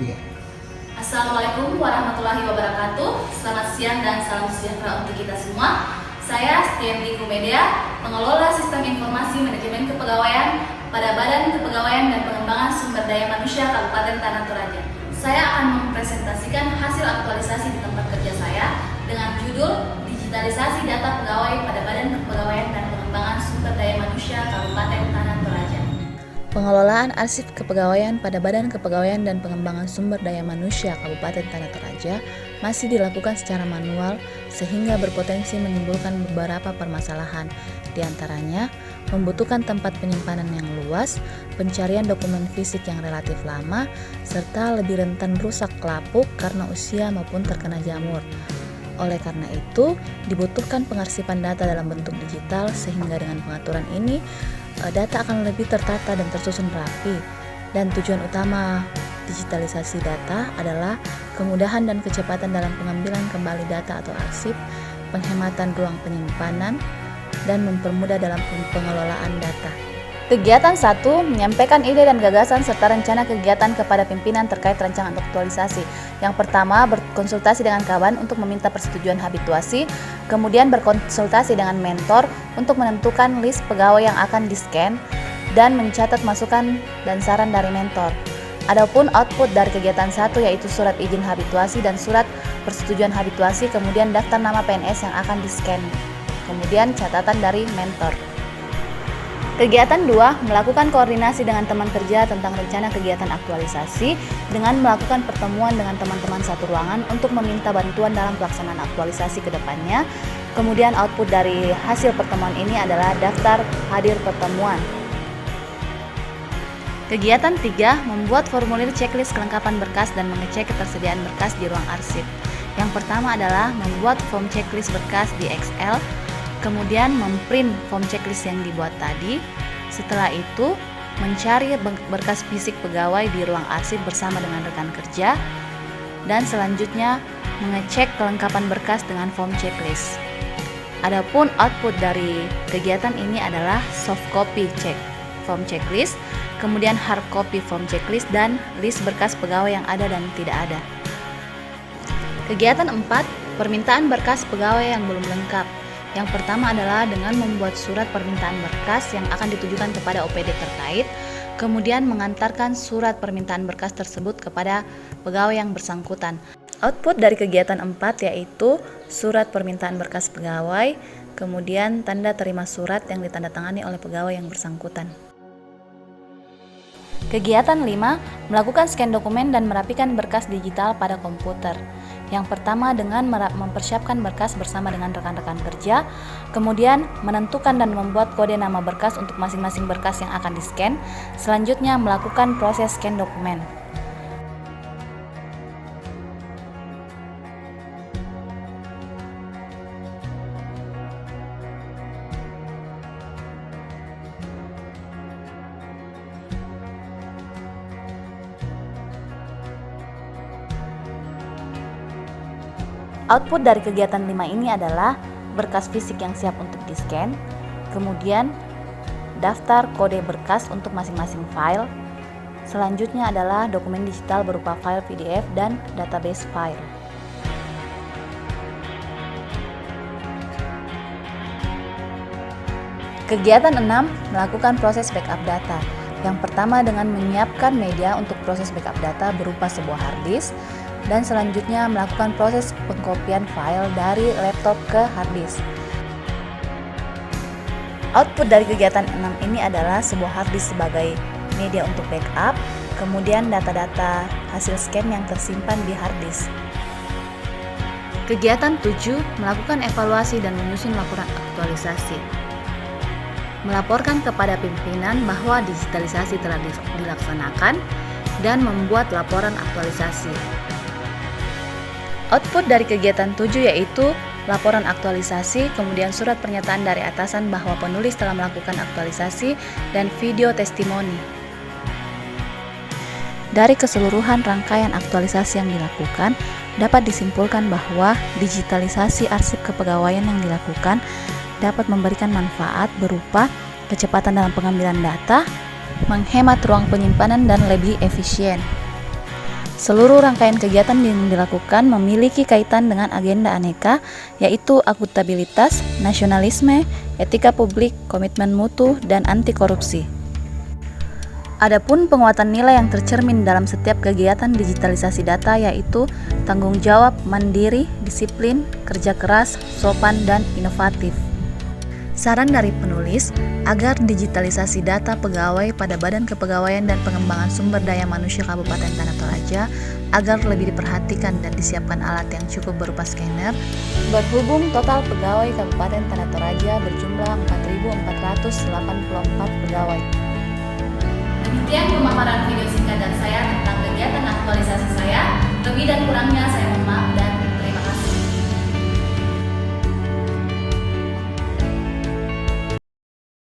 3. Assalamualaikum warahmatullahi wabarakatuh. Selamat siang dan salam sejahtera untuk kita semua. Saya Setianti Kumedia, pengelola Sistem Informasi Manajemen Kepegawaian pada Badan Kepegawaian dan Pengembangan Sumber Daya Manusia Kabupaten Tanah Toraja. Saya akan mempresentasikan hasil aktualisasi di tempat kerja saya dengan judul Digitalisasi Data Pegawai pada Badan Kepegawaian dan Pengembangan Sumber Daya Manusia Kabupaten Tanah Toraja. Pengelolaan arsip kepegawaian pada Badan Kepegawaian dan Pengembangan Sumber Daya Manusia Kabupaten Tanah Toraja masih dilakukan secara manual sehingga berpotensi menimbulkan beberapa permasalahan. Di antaranya, membutuhkan tempat penyimpanan yang luas, pencarian dokumen fisik yang relatif lama, serta lebih rentan rusak lapuk karena usia maupun terkena jamur. Oleh karena itu, dibutuhkan pengarsipan data dalam bentuk digital sehingga dengan pengaturan ini, data akan lebih tertata dan tersusun rapi. Dan tujuan utama digitalisasi data adalah kemudahan dan kecepatan dalam pengambilan kembali data atau arsip, penghematan ruang penyimpanan, dan mempermudah dalam pengelolaan data. Kegiatan 1. Menyampaikan ide dan gagasan serta rencana kegiatan kepada pimpinan terkait rancangan aktualisasi. Yang pertama, berkonsultasi dengan kawan untuk meminta persetujuan habituasi, kemudian berkonsultasi dengan mentor untuk menentukan list pegawai yang akan di-scan dan mencatat masukan dan saran dari mentor. Adapun output dari kegiatan 1 yaitu surat izin habituasi dan surat persetujuan habituasi, kemudian daftar nama PNS yang akan di-scan, kemudian catatan dari mentor. Kegiatan 2, melakukan koordinasi dengan teman kerja tentang rencana kegiatan aktualisasi dengan melakukan pertemuan dengan teman-teman satu ruangan untuk meminta bantuan dalam pelaksanaan aktualisasi ke depannya. Kemudian output dari hasil pertemuan ini adalah daftar hadir pertemuan. Kegiatan 3, membuat formulir checklist kelengkapan berkas dan mengecek ketersediaan berkas di ruang arsip. Yang pertama adalah membuat form checklist berkas di Excel, kemudian memprint form checklist yang dibuat tadi. Setelah itu, mencari berkas fisik pegawai di ruang arsip bersama dengan rekan kerja, dan selanjutnya mengecek kelengkapan berkas dengan form checklist. Adapun output dari kegiatan ini adalah soft copy form checklist, kemudian hard copy form checklist, dan list berkas pegawai yang ada dan tidak ada. Kegiatan 4, permintaan berkas pegawai yang belum lengkap. Yang pertama adalah dengan membuat surat permintaan berkas yang akan ditujukan kepada OPD terkait, kemudian mengantarkan surat permintaan berkas tersebut kepada pegawai yang bersangkutan. Output dari kegiatan 4 yaitu surat permintaan berkas pegawai, kemudian tanda terima surat yang ditandatangani oleh pegawai yang bersangkutan. Kegiatan 5, melakukan scan dokumen dan merapikan berkas digital pada komputer. Yang pertama dengan mempersiapkan berkas bersama dengan rekan-rekan kerja, kemudian menentukan dan membuat kode nama berkas untuk masing-masing berkas yang akan di-scan, selanjutnya melakukan proses scan dokumen. Output dari kegiatan 5 ini adalah berkas fisik yang siap untuk di-scan, kemudian daftar kode berkas untuk masing-masing file, selanjutnya adalah dokumen digital berupa file PDF dan database file. Kegiatan 6, melakukan proses backup data. Yang pertama dengan menyiapkan media untuk proses backup data berupa sebuah hard disk, dan selanjutnya melakukan proses pengkopian file dari laptop ke hard disk. Output dari kegiatan 6 ini adalah sebuah hard disk sebagai media untuk backup, kemudian data-data hasil scan yang tersimpan di hard disk. Kegiatan 7, melakukan evaluasi dan menyusun laporan aktualisasi. Melaporkan kepada pimpinan bahwa digitalisasi telah dilaksanakan dan membuat laporan aktualisasi. Output dari kegiatan 7 yaitu laporan aktualisasi, kemudian surat pernyataan dari atasan bahwa penulis telah melakukan aktualisasi, dan video testimoni. Dari keseluruhan rangkaian aktualisasi yang dilakukan, dapat disimpulkan bahwa digitalisasi arsip kepegawaian yang dilakukan dapat memberikan manfaat berupa kecepatan dalam pengambilan data, menghemat ruang penyimpanan, dan lebih efisien. Seluruh rangkaian kegiatan yang dilakukan memiliki kaitan dengan agenda aneka, yaitu akuntabilitas, nasionalisme, etika publik, komitmen mutu, dan anti korupsi. Adapun penguatan nilai yang tercermin dalam setiap kegiatan digitalisasi data yaitu tanggung jawab, mandiri, disiplin, kerja keras, sopan, dan inovatif. Saran dari penulis agar digitalisasi data pegawai pada Badan Kepegawaian dan Pengembangan Sumber Daya Manusia Kabupaten Tanah Toraja agar lebih diperhatikan dan disiapkan alat yang cukup berupa scanner. Berhubung total pegawai Kabupaten Tanah Toraja berjumlah 4.484 pegawai. Demikian pemaparan video singkat dari saya tentang kegiatan aktualisasi saya. Lebih dan kurangnya saya mohon maaf.